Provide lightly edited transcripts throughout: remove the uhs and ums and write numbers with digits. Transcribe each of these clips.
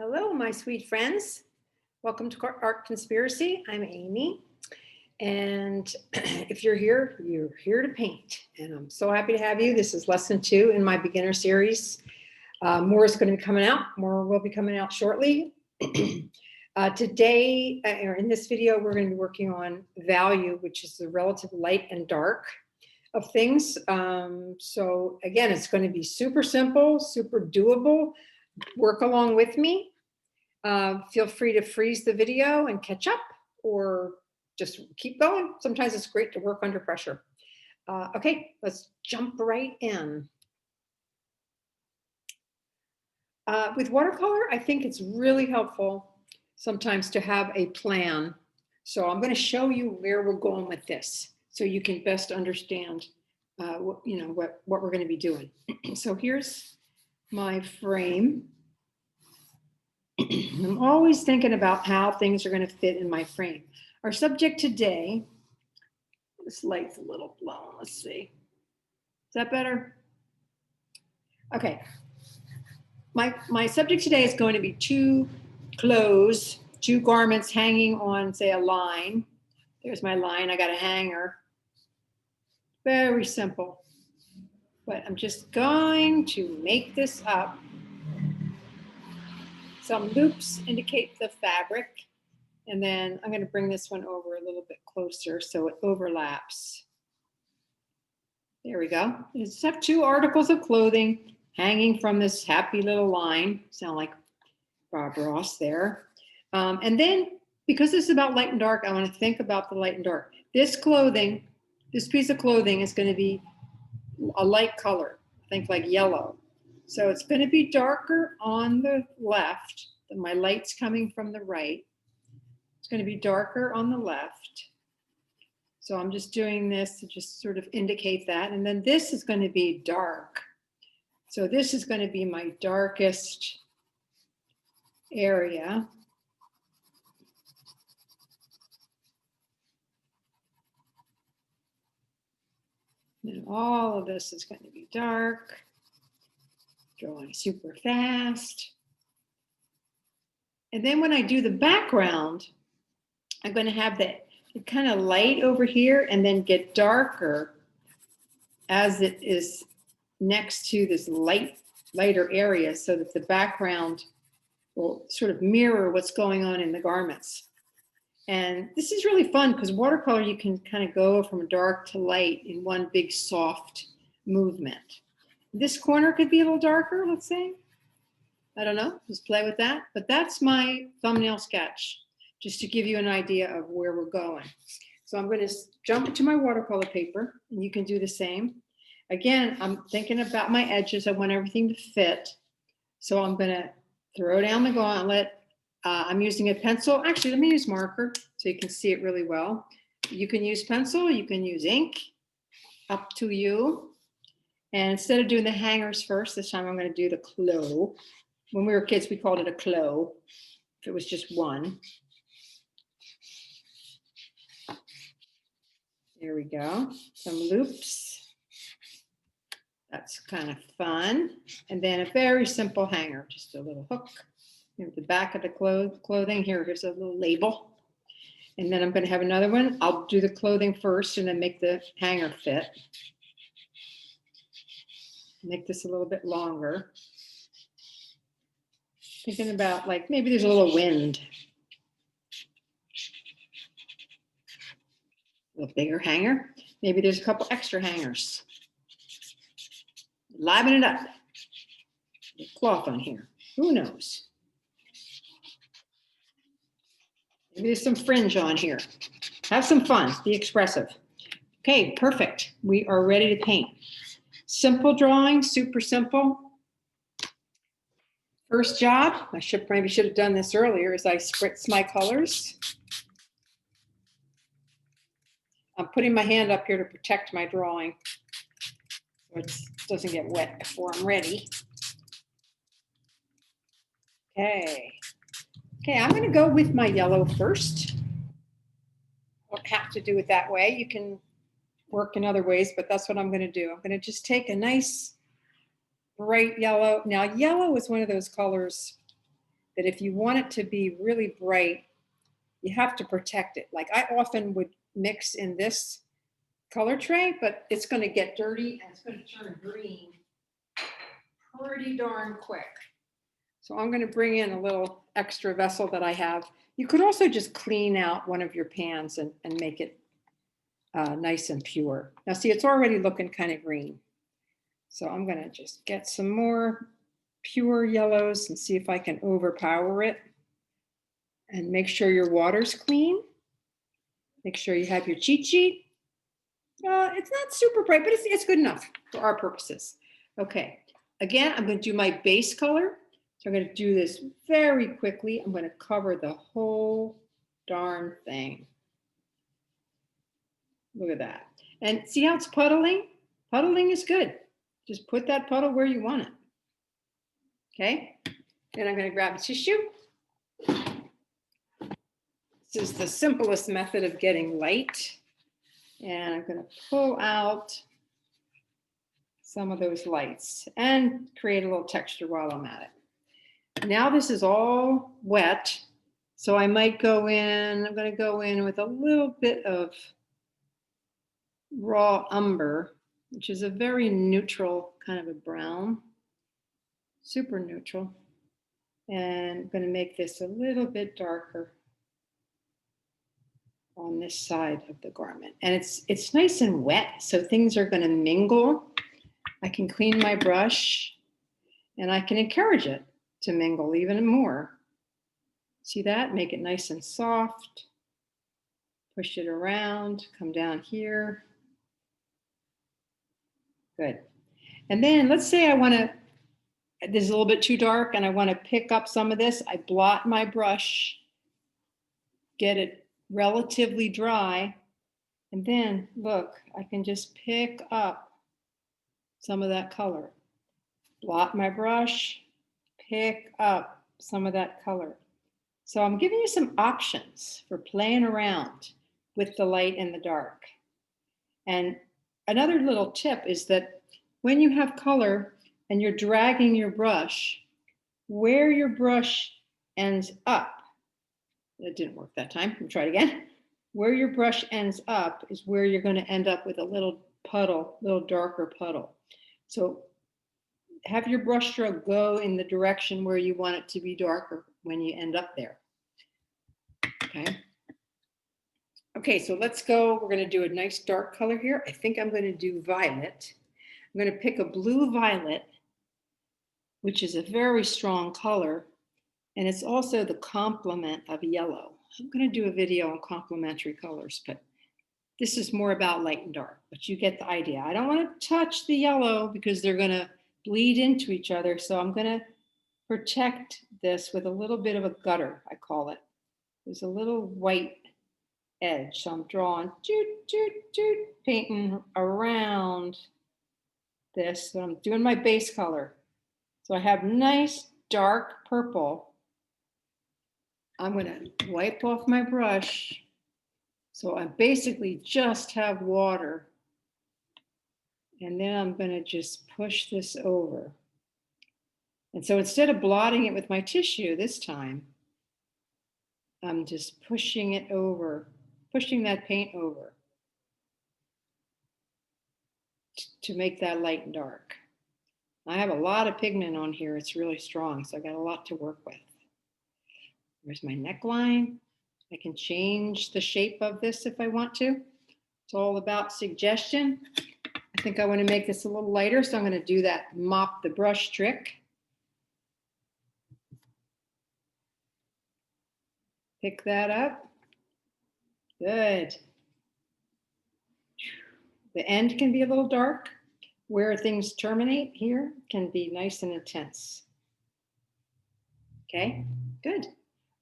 Hello, my sweet friends. Welcome to Art Conspiracy. I'm Amy. And if you're here to paint. And I'm so happy to have you. This is lesson 2 in my beginner series. More is going to be coming out. More will be coming out shortly. Today, or in this video, we're going to be working on value, which is the relative light and dark of things. So again, it's going to be super simple, super doable. Work along with me. Feel free to freeze the video and catch up, or just keep going. Sometimes it's great to work under pressure. Okay, let's jump right in. With watercolor, I think it's really helpful sometimes to have a plan. So I'm going to show you where we're going with this, so you can best understand what we're going to be doing. So here's my frame. I'm always thinking about how things are going to fit in my frame. Our subject today, this light's a little blown. Let's see. Is that better? Okay. My subject today is going to be two clothes, two garments hanging on, say, a line. There's my line. I got a hanger. Very simple. But I'm just going to make this up. Some loops indicate the fabric, and then I'm going to bring this one over a little bit closer so it overlaps. There we go. I just have two articles of clothing hanging from this happy little line. Sound like Bob Ross there. And then, because this is about light and dark, I want to think about the light and dark. This clothing, this piece of clothing is going to be a light color. Think like yellow. So it's going to be darker on the left. My light's coming from the right. It's going to be darker on the left. So I'm just doing this to just sort of indicate that. And then this is going to be dark. So this is going to be my darkest area. And all of this is going to be dark. Drawing super fast. And then when I do the background, I'm going to have that kind of light over here and then get darker as it is next to this lighter area, so that the background will sort of mirror what's going on in the garments. And this is really fun because watercolor, you can kind of go from dark to light in one big soft movement. This corner could be a little darker, let's say. I don't know, just play with that. But that's my thumbnail sketch, just to give you an idea of where we're going. So I'm going to jump into my watercolor paper, and you can do the same. Again, I'm thinking about my edges. I want everything to fit. So I'm going to throw down the gauntlet. I'm using a pencil. Actually, let me use marker so you can see it really well. You can use pencil, you can use ink, up to you. And instead of doing the hangers first, this time I'm going to do the clo. When we were kids, we called it a clo, if it was just one. There we go. Some loops. That's kind of fun. And then a very simple hanger, just a little hook. Here's the back of the clothing. Here's a little label. And then I'm going to have another one. I'll do the clothing first and then make the hanger fit. Make this a little bit longer. Thinking about, like, maybe there's a little wind. A little bigger hanger. Maybe there's a couple extra hangers. Liven it up. The cloth on here. Who knows? Maybe there's some fringe on here. Have some fun. Be expressive. Okay, perfect. We are ready to paint. Simple drawing, super simple. First job, I maybe should have done this earlier, is I spritz my colors. I'm putting my hand up here to protect my drawing so it doesn't get wet before I'm ready. Okay, I'm going to go with my yellow first. Don't have to do it that way. You can work in other ways, but that's what I'm going to do. I'm going to just take a nice bright yellow. Now, yellow is one of those colors that if you want it to be really bright, you have to protect it. Like I often would mix in this color tray, but it's going to get dirty and it's going to turn green pretty darn quick. So I'm going to bring in a little extra vessel that I have. You could also just clean out one of your pans and make it nice and pure. Now see, it's already looking kind of green. So I'm going to just get some more pure yellows and see if I can overpower it. And make sure your water's clean. Make sure you have your cheat sheet. It's not super bright, but it's good enough for our purposes. Okay, again, I'm going to do my base color. So I'm going to do this very quickly. I'm going to cover the whole darn thing. Look at that. And see how it's puddling? Puddling is good. Just put that puddle where you want it. Okay, then I'm going to grab a tissue. This is the simplest method of getting light. And I'm going to pull out some of those lights and create a little texture while I'm at it. Now this is all wet, so I might go in, I'm going to go in with a little bit of raw umber, which is a very neutral kind of a brown, super neutral. And I'm going to make this a little bit darker on this side of the garment. And it's nice and wet, so things are going to mingle. I can clean my brush and I can encourage it to mingle even more. See that? Make it nice and soft. Push it around, come down here. Good. And then let's say I want to, this is a little bit too dark and I want to pick up some of this. I blot my brush, get it relatively dry, and then look, I can just pick up some of that color. Blot my brush, pick up some of that color. So I'm giving you some options for playing around with the light and the dark. And another little tip is that when you have color and you're dragging your brush, where your brush ends up, that didn't work that time, we'll try it again. Where your brush ends up is where you're going to end up with a little puddle, little darker puddle. So have your brush stroke go in the direction where you want it to be darker when you end up there. Okay. Okay, so let's go. We're going to do a nice dark color here. I think I'm going to do violet. I'm going to pick a blue violet, which is a very strong color, and it's also the complement of yellow. I'm going to do a video on complementary colors, but this is more about light and dark, but you get the idea. I don't want to touch the yellow because they're going to bleed into each other, so I'm going to protect this with a little bit of a gutter, I call it. There's a little white edge, so I'm drawing, painting around this. So I'm doing my base color. So I have nice dark purple. I'm going to wipe off my brush. So I basically just have water. And then I'm going to just push this over. And so instead of blotting it with my tissue this time, I'm just pushing it over, pushing that paint over to make that light and dark. I have a lot of pigment on here. It's really strong, so I got a lot to work with. There's my neckline. I can change the shape of this if I want to. It's all about suggestion. I think I want to make this a little lighter, so I'm going to do that mop the brush trick. Pick that up. Good. The end can be a little dark. Where things terminate here can be nice and intense. Okay, good.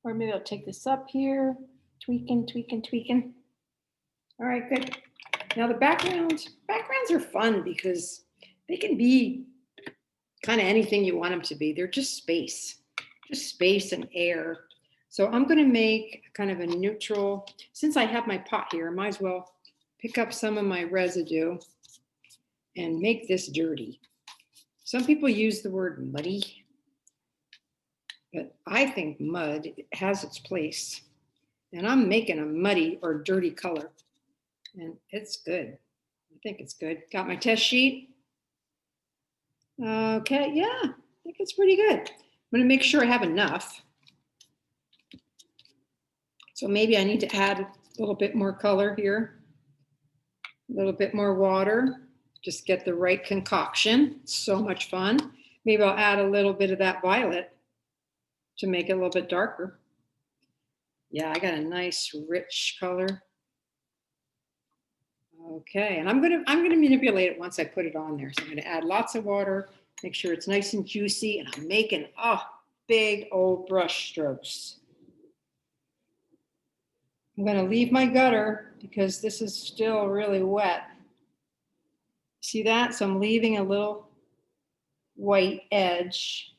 Or maybe I'll take this up here, tweaking. All right, good. Now the backgrounds are fun because they can be kind of anything you want them to be. They're just space and air. So I'm going to make kind of a neutral, since I have my pot here, I might as well pick up some of my residue and make this dirty. Some people use the word muddy, but I think mud has its place. And I'm making a muddy or dirty color. And it's good. I think it's good. Got my test sheet. Okay, yeah, I think it's pretty good. I'm going to make sure I have enough. So maybe I need to add a little bit more color here. A little bit more water. Just get the right concoction. It's so much fun. Maybe I'll add a little bit of that violet to make it a little bit darker. Yeah, I got a nice rich color. Okay, and I'm gonna manipulate it once I put it on there. So I'm gonna add lots of water, make sure it's nice and juicy, and I'm making big old brush strokes. I'm gonna leave my gutter because this is still really wet. See that? So I'm leaving a little white edge.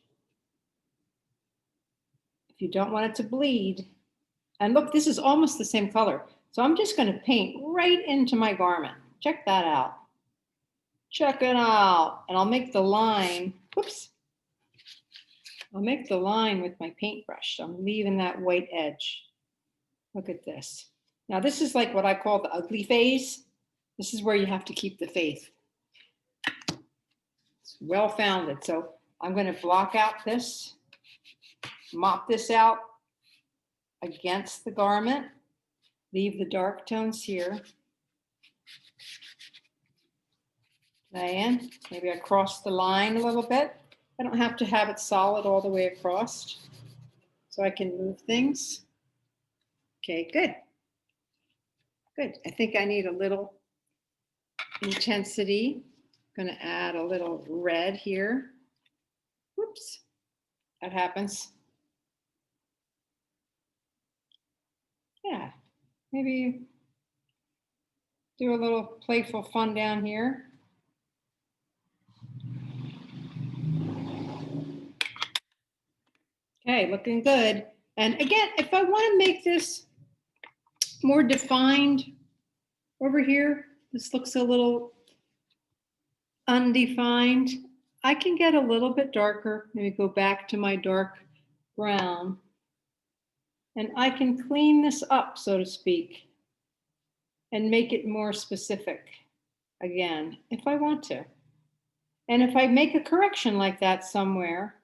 If you don't want it to bleed, and look, this is almost the same color. So I'm just gonna paint right into my garment. Check that out. Check it out. And I'll make the line, whoops. I'll make the line with my paintbrush. So I'm leaving that white edge. Look at this. Now this is like what I call the ugly phase. This is where you have to keep the faith. It's well founded. So I'm going to block out this, mop this out against the garment, leave the dark tones here. And maybe I cross the line a little bit. I don't have to have it solid all the way across, so I can move things. Okay, good. Good. I think I need a little intensity. I'm going to add a little red here. Whoops, that happens. Yeah, maybe do a little playful fun down here. Okay, looking good. And again, if I want to make this more defined over here, this looks a little undefined. I can get a little bit darker, maybe go back to my dark brown, and I can clean this up, so to speak, and make it more specific again, if I want to. And if I make a correction like that somewhere,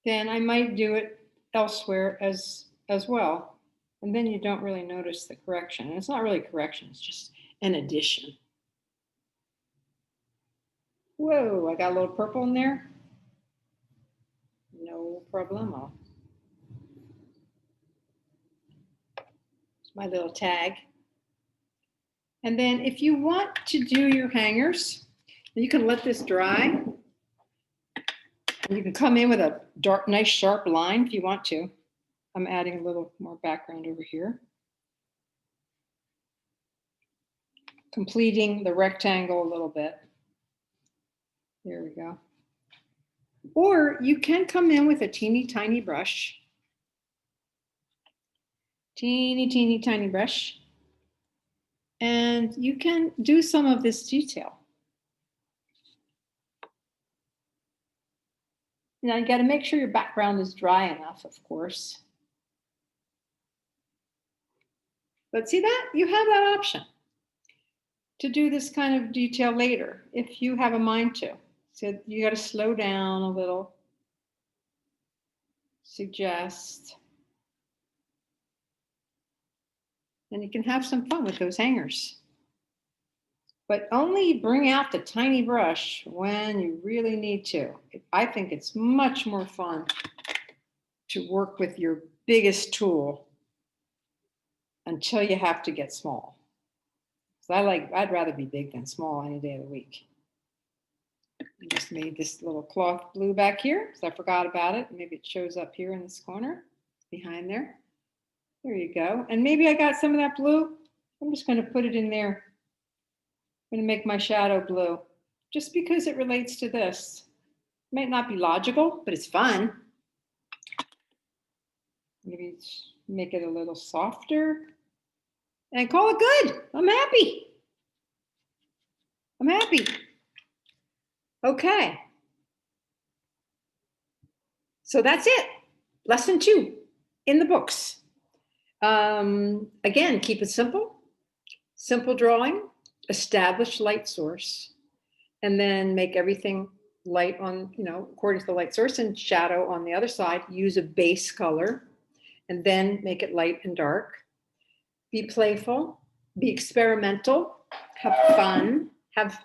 then I might do it elsewhere as well. And then you don't really notice the correction. And it's not really correction, it's just an addition. Whoa, I got a little purple in there. No problemo. It's my little tag. And then if you want to do your hangers, you can let this dry. And you can come in with a dark, nice sharp line if you want to. I'm adding a little more background over here. Completing the rectangle a little bit. There we go. Or you can come in with a teeny tiny brush. Teeny tiny brush. And you can do some of this detail. Now you got to make sure your background is dry enough, of course. But see that? You have that option to do this kind of detail later if you have a mind to. So you got to slow down a little. Suggest. And you can have some fun with those hangers. But only bring out the tiny brush when you really need to. I think it's much more fun to work with your biggest tool until you have to get small. So I'd rather be big than small any day of the week. I just made this little cloth blue back here because I forgot about it. Maybe it shows up here in this corner behind there. There you go. And maybe I got some of that blue. I'm just going to put it in there. I'm going to make my shadow blue just because it relates to this. It might not be logical, but it's fun. Maybe make it a little softer and call it good. I'm happy. I'm happy. Okay. So that's it. Lesson 2 in the books. Again, keep it simple. Simple drawing, establish light source, and then make everything light on, according to the light source, and shadow on the other side. Use a base color and then make it light and dark. Be playful, be experimental, have fun.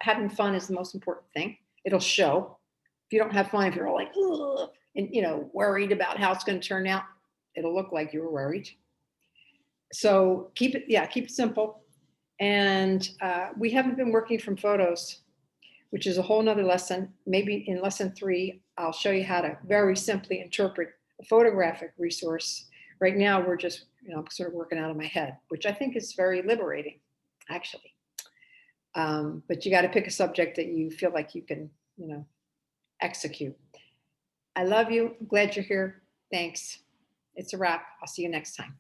Having fun is the most important thing. It'll show. If you don't have fun, if you're all like, ugh, and worried about how it's going to turn out, it'll look like you were worried. So keep it simple. And we haven't been working from photos, which is a whole nother lesson. Maybe in lesson 3, I'll show you how to very simply interpret a photographic resource. Right now, we're just, sort of working out of my head, which I think is very liberating, actually. But you got to pick a subject that you feel like you can, execute. I love you. I'm glad you're here. Thanks. It's a wrap. I'll see you next time.